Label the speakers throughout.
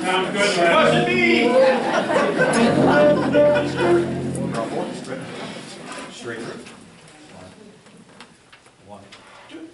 Speaker 1: Sounds good, man. Must be! Straight through. One, two.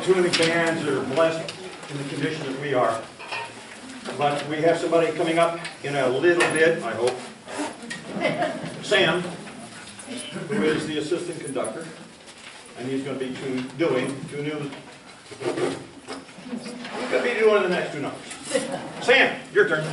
Speaker 1: too many bands are blessed in the condition that we are. But we have somebody coming up in a little bit, I hope. Sam, who is the assistant conductor, and he's going to be doing two new. He's going to be doing the next two numbers. Sam, your turn.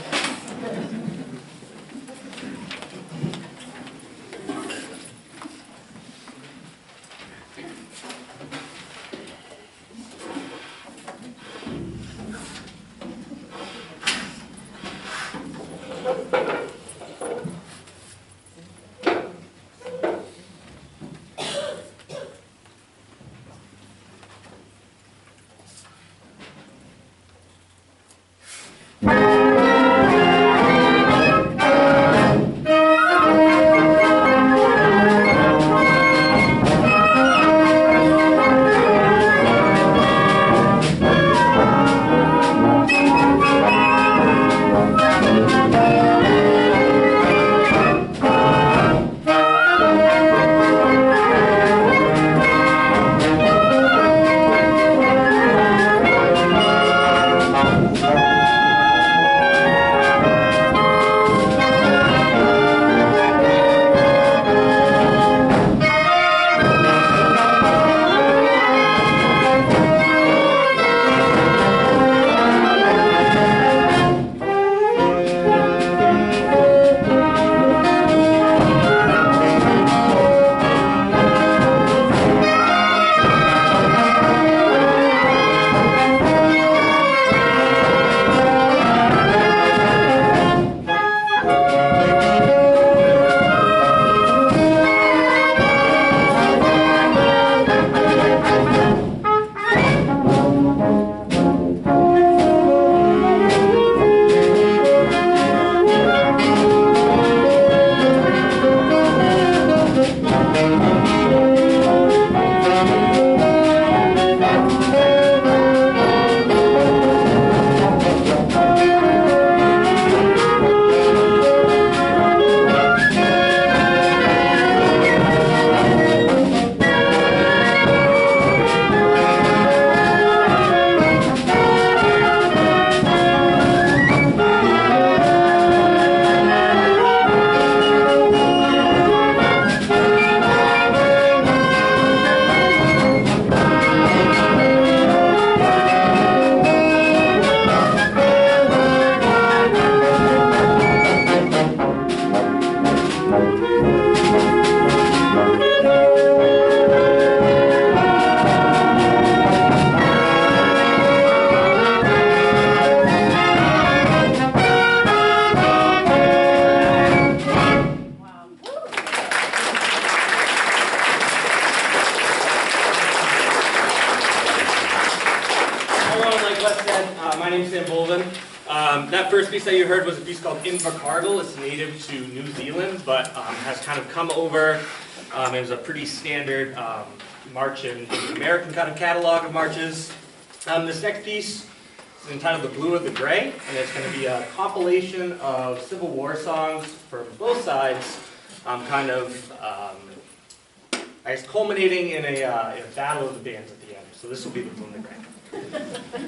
Speaker 2: That first piece that you heard was a piece called Invercargill. It's native to New Zealand, but has kind of come over. It was a pretty standard march in the American kind of catalog of marches. This next piece is entitled The Blue of the Gray, and it's going to be a compilation of Civil War songs from both sides, kind of, I guess, culminating in a battle of the bands at the end. So this will be The Blue of the Gray.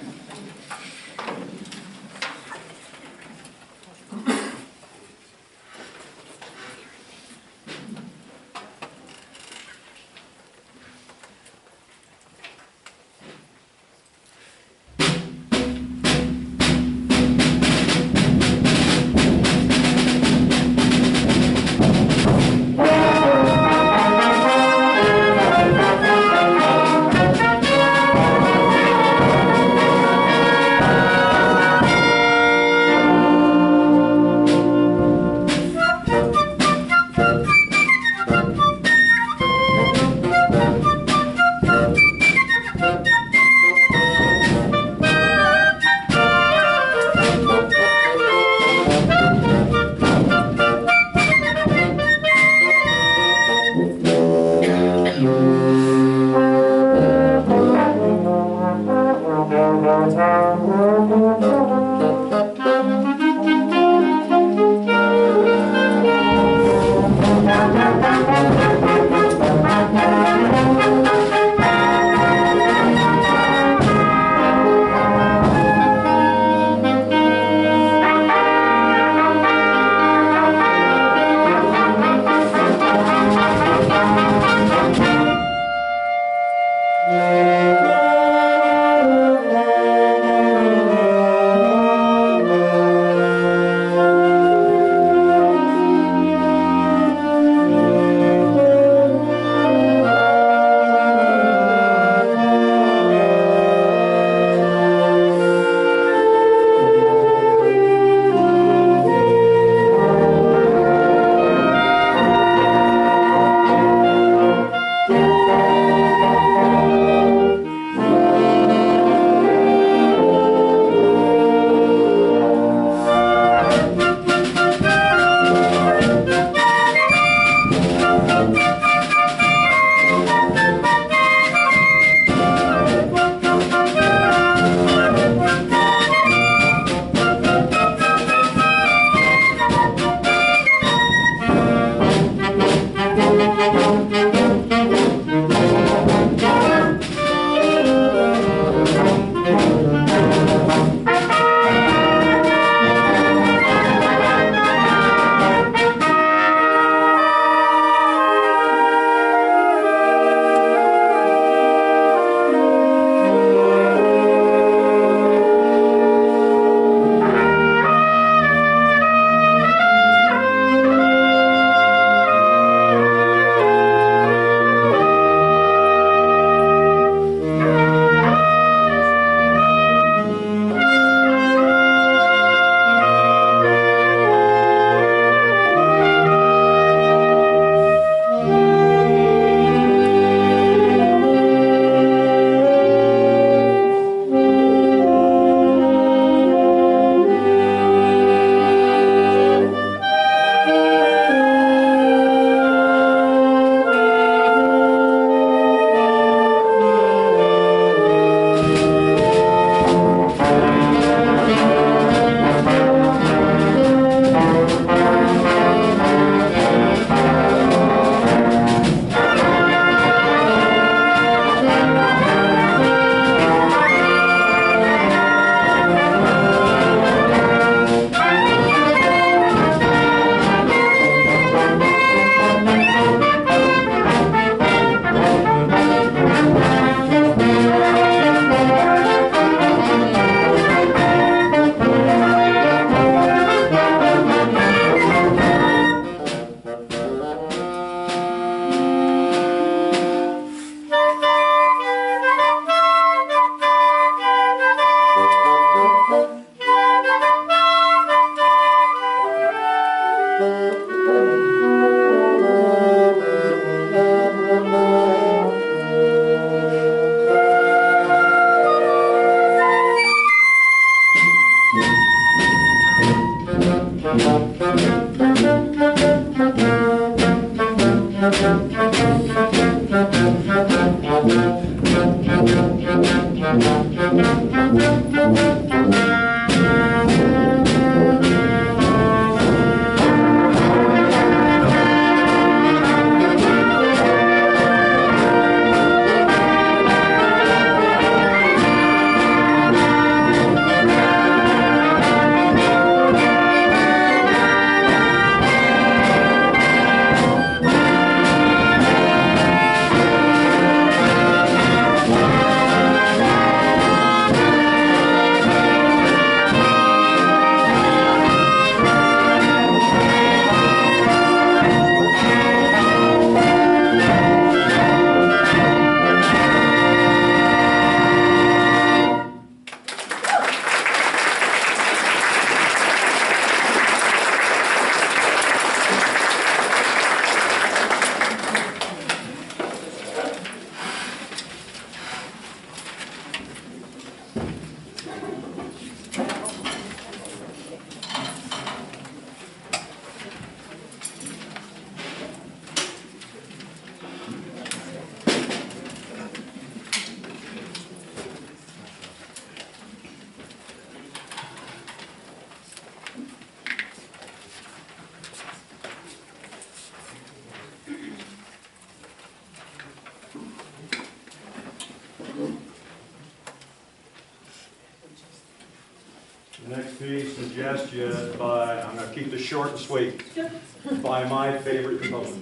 Speaker 1: The next piece, Suggestion by, I'm going to keep this short and sweet, by my favorite composer.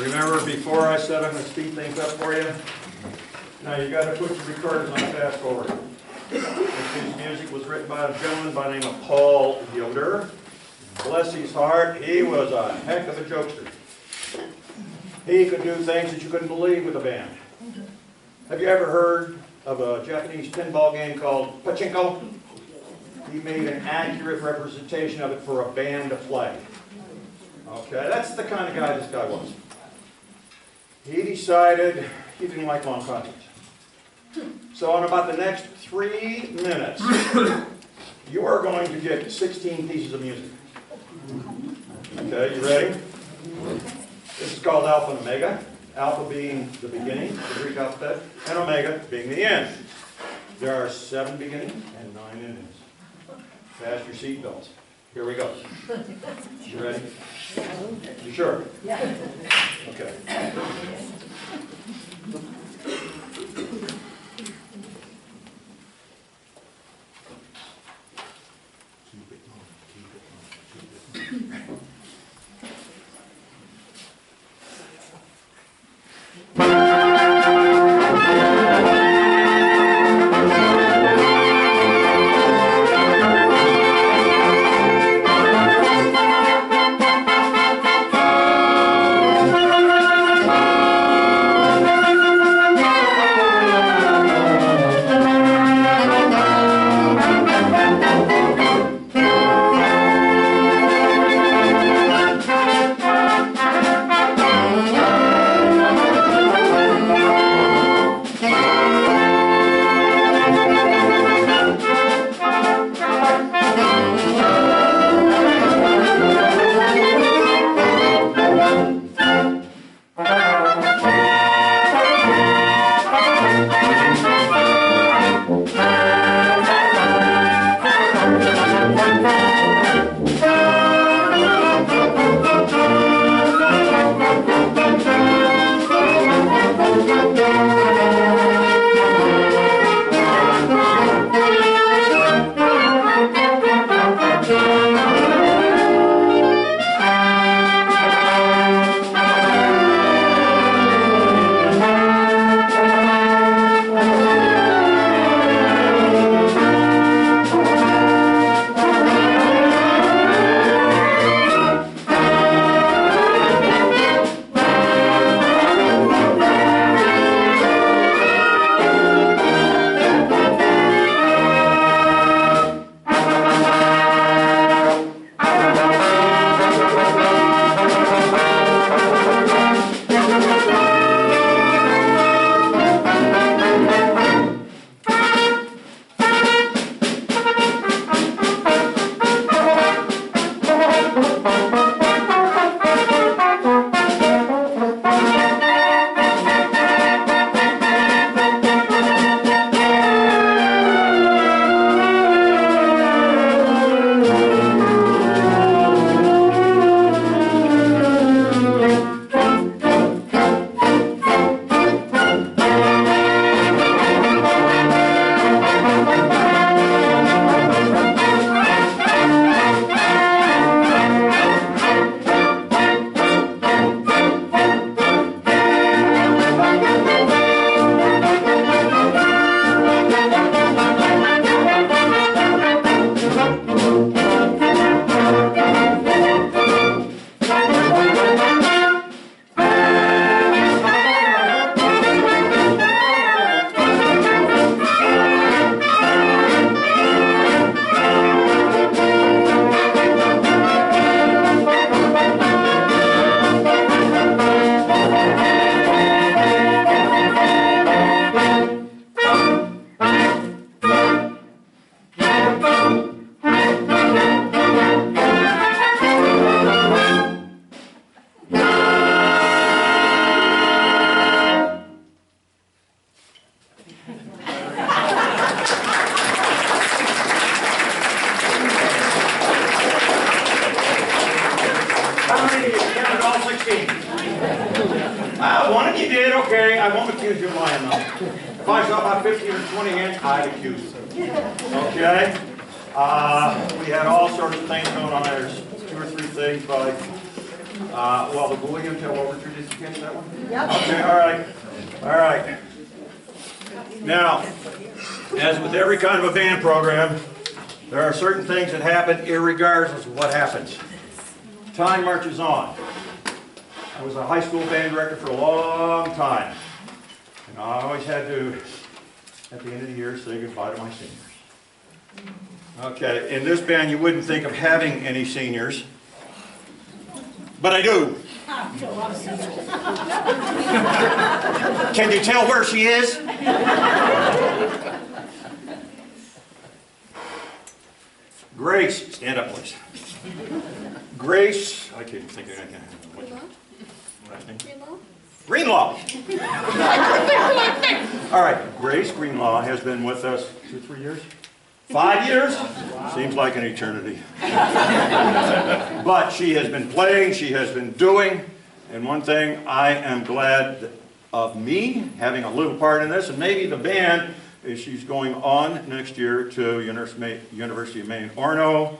Speaker 1: Remember before I said I'm going to speed things up for you? Now you got to put your recorders on fast forward. This piece of music was written by a gentleman by the name of Paul Yoder. Bless his heart, he was a heck of a jokester. He could do things that you couldn't believe with a band. Have you ever heard of a Japanese pinball game called pachinko? He made an accurate representation of it for a band to play. Okay, that's the kind of guy this guy was. He decided he didn't like long concerts. So in about the next 3 minutes, you are going to get 16 pieces of music. Okay, you ready? This is called Alpha and Omega. Alpha being the beginning, the Greek alphabet, and Omega being the end. There are 7 beginnings and 9 endings. Fasten your seatbelts. Here we go. You ready? You sure? Yeah. Okay. One of you did, okay. I won't accuse you of lying, though. If I saw about 15 or 20 hands, I'd accuse you. Okay? We had all sorts of things going on. There's 2 or 3 things, probably Well, the William Tell Overture, did you catch that one?
Speaker 3: Yep.
Speaker 1: Okay, all right. All right. Now, as with every kind of a band program, there are certain things that happen irregardless of what happens. Time marches on. I was a high school band director for a long time. And I always had to, at the end of the year, say goodbye to my seniors. Okay, in this band you wouldn't think of having any seniors, but I do. Can you tell where she is? Grace, stand up please. Grace, I can't think of anything. Greenlaw. All right, Grace Greenlaw has been with us 2, 3 years? 5 years? Seems like an eternity. But she has been playing, she has been doing, and one thing I am glad of me having a little part in this, and maybe the band, is she's going on next year to University of Maine Orono,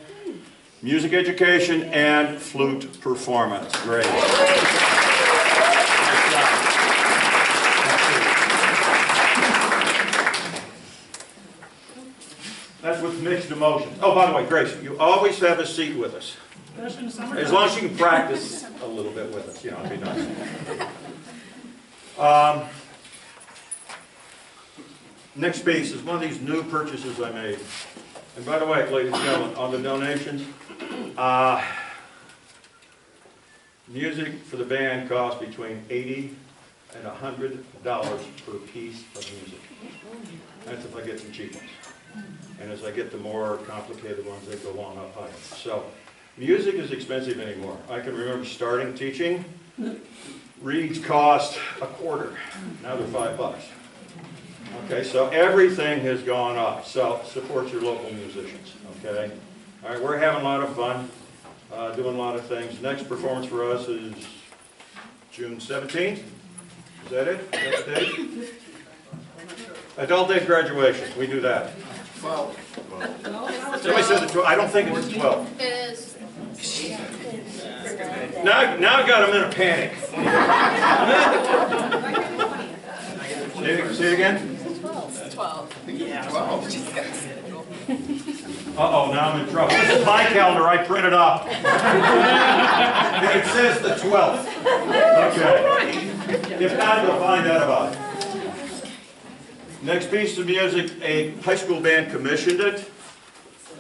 Speaker 1: music education and flute performance. Great. That's with mixed emotions. Oh, by the way, Grace, you always have a seat with us. As long as you can practice a little bit with us, you know, it'd be nice. Next piece is one of these new purchases I made. And by the way, ladies and gentlemen, on the donations, music for the band costs between $80 and $100 per piece of music. That's if I get some cheap ones. And as I get the more complicated ones, they go on up higher. So, music is expensive anymore. I can remember starting teaching. Reeds cost $0.25. Now they're $5. Okay, so everything has gone up. So support your local musicians. Okay. All right, we're having a lot of fun, doing a lot of things. Next performance for us is June 17th. Is that it? That's the date? Adult day graduation. We do that. 12. Somebody said the 12. I don't think it's 12.
Speaker 3: It is.
Speaker 1: Now I got them in a panic. Say it again?
Speaker 3: 12.
Speaker 1: Uh-oh, now I'm in trouble. This is my calendar. I printed up. And it says the 12th. Okay. If not, you'll find out about it. Next piece of music, a high school band commissioned it.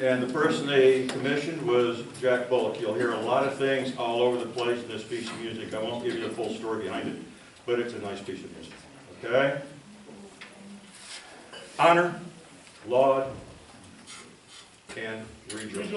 Speaker 1: And the person they commissioned was Jack Bullock. You'll hear a lot of things all over the place in this piece of music. I won't give you the full story behind it, but it's a nice piece of music. Okay? Honor, laud, and rejoice.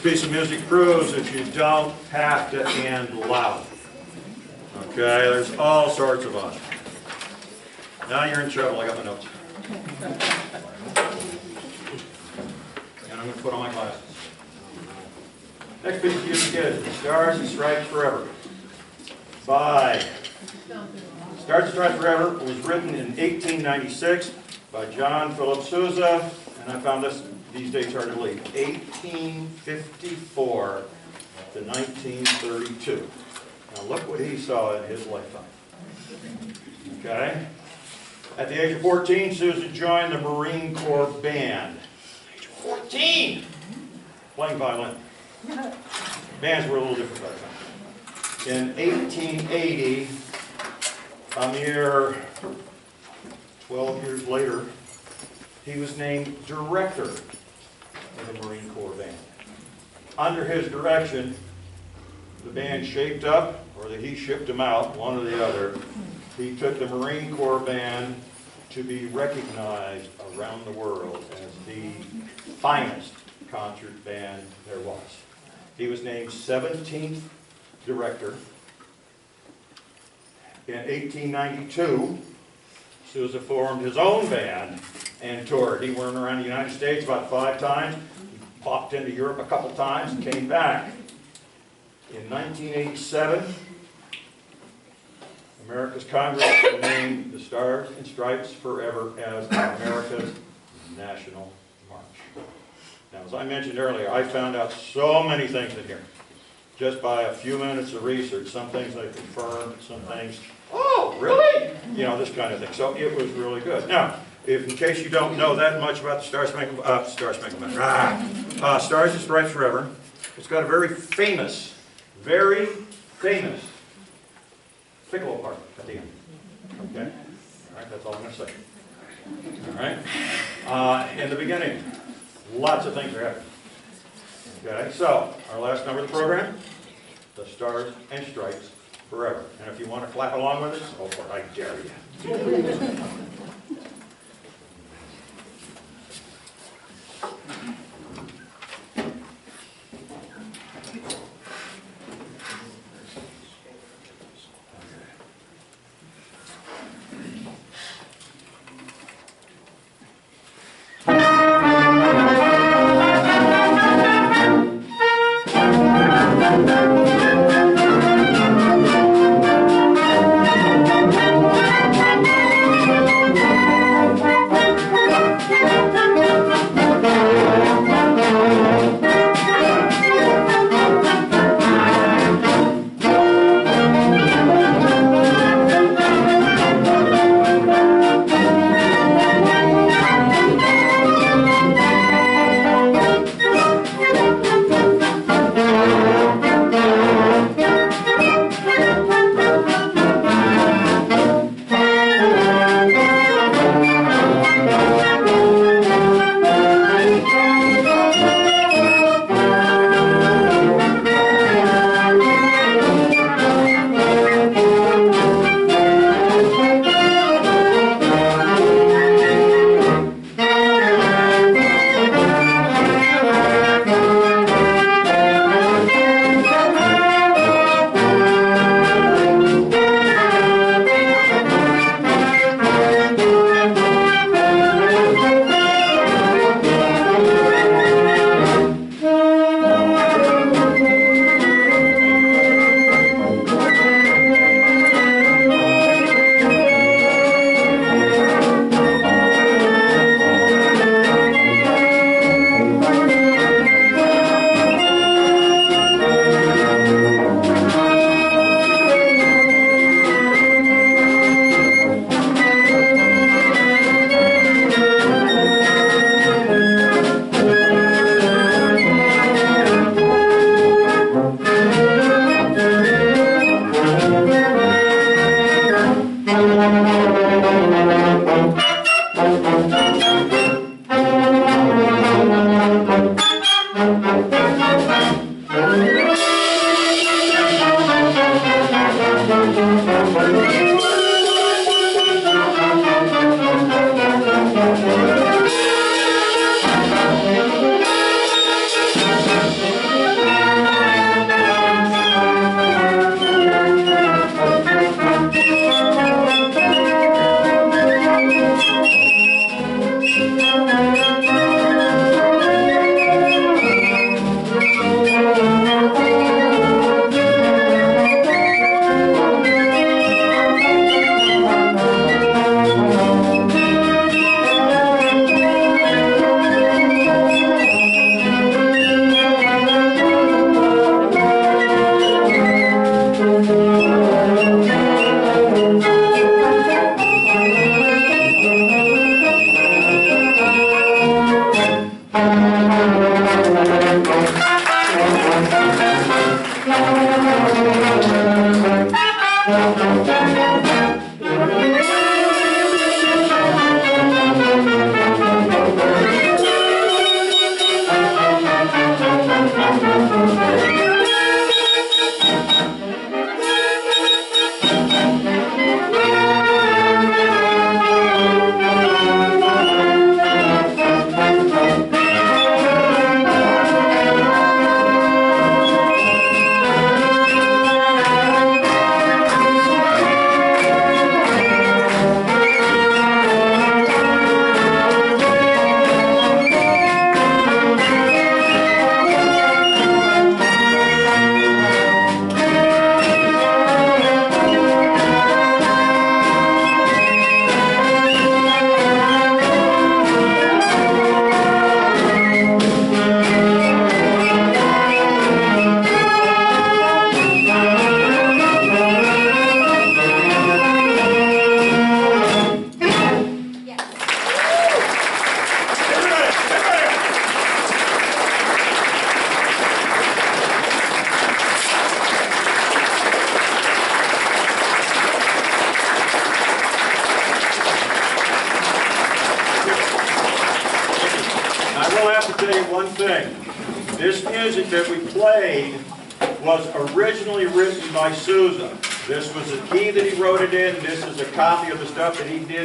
Speaker 1: piece of music proves that you don't have to end loud. Okay, there's all sorts of fun. Now you're in trouble, I got my notes. And I'm going to put on my glasses. Next piece of music is Stars and Stripes Forever. By Stars and Stripes Forever was written in 1896 by John Philip Sousa, and I found these dates hard to believe, 1854 to 1932. Now look what he saw in his lifetime. Okay? At the age of 14, Sousa joined the Marine Corps Band. Age of 14! Playing violin. Bands were a little different back then. In 1880, a mere 12 years later, he was named director of the Marine Corps Band. Under his direction, the band shaped up, or that he shipped them out, one or the other. He took the Marine Corps Band to be recognized around the world as the finest concert band there was. He was named 17th director. In 1892, Sousa formed his own band and toured. He went around the United States about 5 times. He popped into Europe a couple times and came back. In 1987, America's Congress named the Stars and Stripes Forever as America's national march. Now, as I mentioned earlier, I found out so many things in here. Just by a few minutes of research, some things I confirmed, some things, oh, really? You know, this kind of thing. So it was really good. Now, if in case you don't know that much about the Stars and Stripes Forever, it's got a very famous piccolo part at the end. Okay? All right, that's all I'm going to say. All right? In the beginning, lots of things are happening. Okay, so our last number of the program, the Stars and Stripes Forever. And if you want to clap along with us, go for it. I dare you. I will have to tell you one thing. This music that we played was originally written by Sousa. This was the key that he wrote it in. This is a copy of the stuff that he did